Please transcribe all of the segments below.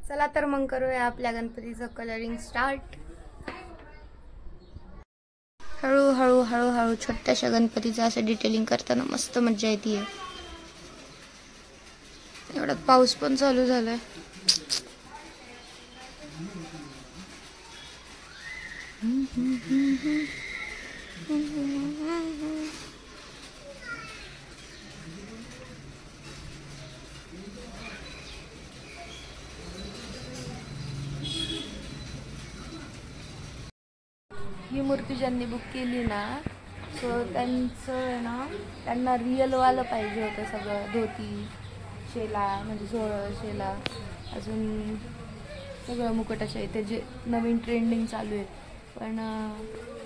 चला तर मग करूया आपल्या गणपतीचं कलरिंग स्टार्ट। हळूहळू हळूहळू छोट्याशा गणपतीचं असं डिटेलिंग करताना मस्त मजा येते। एवढ्यात पाऊस पण चालू झालाय। ही मूर्ती ज्यांनी बुक केली ना, सो त्यांचं ना, त्यांना रिअलवालं पाहिजे होतं सगळं, धोती शेला म्हणजे सोहळं शेला, अजून सगळं मुकुट अशा इथे जे नवीन ट्रेंडिंग चालू आहे। पण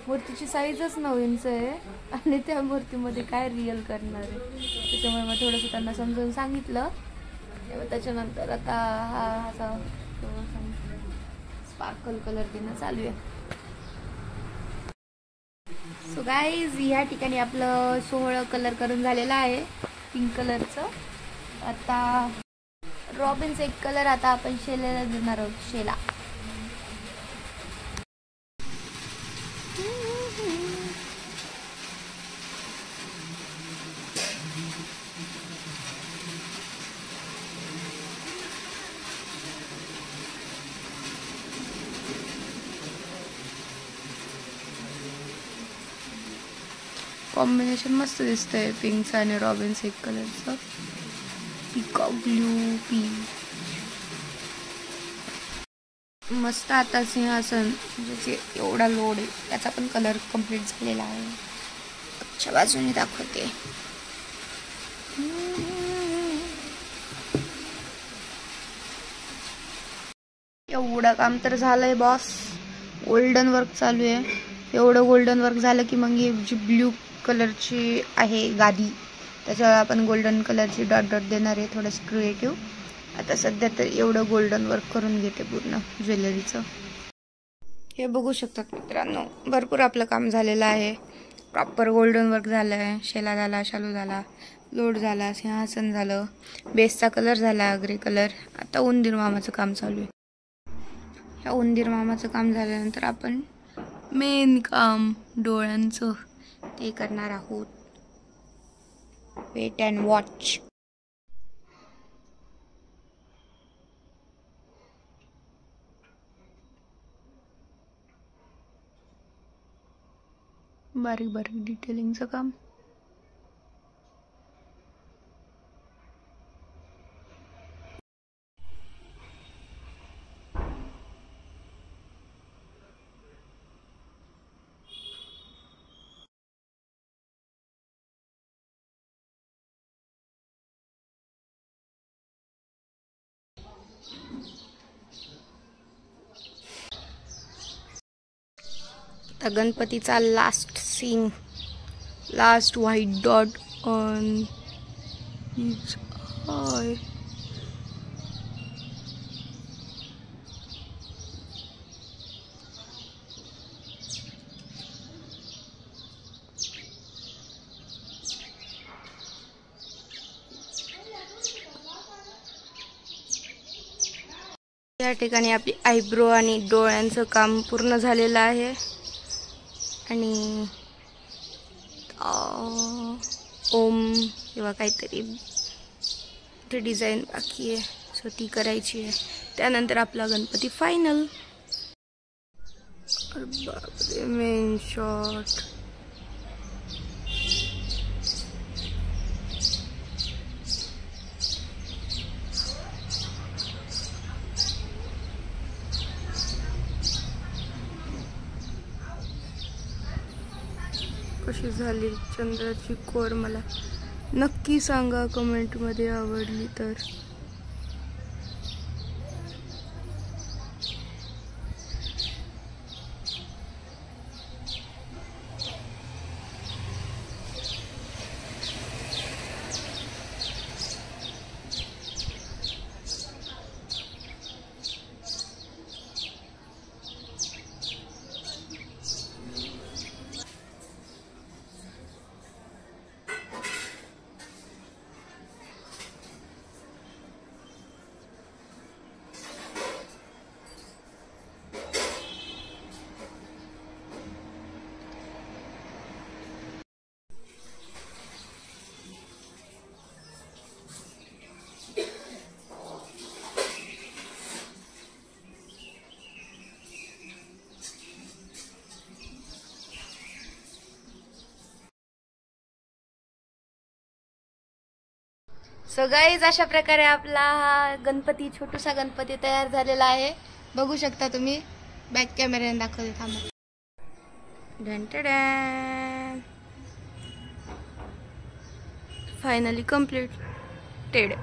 मूर्तीची साईजच 9 इंच आहे आणि त्या मूर्तीमध्ये काय रिअल करणार आहे, त्याच्यामुळे मग थोडंसं त्यांना समजून सांगितलं। त्याच्यानंतर आता हा असा स्पार्कल कलर देणं चालू आहे। सो गाईज ह्या ठिकाणी आपलं सोहळं कलर करून झालेलं आहे पिंक कलरचं। आता रॉबिन्स एक कलर आता आपण शेलाला देणार आहोत, शेला। कॉम्बिनेशन मस्त दिसतंय पिंकचं आणि रॉबिन्स एक कलरचं, पिकॉक ब्लू पिंक मस्त। आता सिंहासन म्हणजे एवढा लोड आहे त्याचा पण कलर कंप्लीट झालेला आहे। अच्छा बाजूने दाखवते। एवढं काम तर झालंय बॉस, गोल्डन वर्क चालू आहे। एवढं गोल्डन वर्क झालं की मग ही जी ब्ल्यू कलरची आहे गादी, त्याच्यावर आपण गोल्डन कलरची डॉट डॉट देणार आहे, थोडंसं क्रिएटिव्ह। आता सध्या तर एवढं गोल्डन वर्क करून घेते पूर्ण ज्वेलरीचं। हे बघू शकतात मित्रांनो, भरपूर आपलं काम झालेलं आहे। प्रॉपर गोल्डन वर्क झालं आहे, शेला झाला, शालू झाला, लोड झाला, सिंहासन झालं, बेसचा कलर झाला ग्रे कलर। आता उंदीर मामाचं काम चालू आहे। ह्या उंदीर मामाचं काम झाल्यानंतर आपण मेन काम डोळ्यांचं ते करणार आहोत। Wait and watch. बारीक बारीक डिटेलिंगचं काम। आता गणपतीचा last scene, last white dot on his eye. या ठिकाणी आपली आयब्रो आणि डोळ्यांचं काम पूर्ण झालेलं आहे आणि ओम किंवा काहीतरी ते डिझाईन बाकी आहे, सो ती करायची आहे। त्यानंतर आपला गणपती फायनल। Main shot. कशी झाली चंद्राची कोर मला नक्की सांगा कमेंटमध्ये, आवडली तर। सो गाईज अशा प्रकारे आपला हा गणपती, छोटूसा गणपती तयार झालेला आहे. बघू शकता तुम्ही. बॅक कॅमेऱ्याने दाखवते थांबा. Finally completed.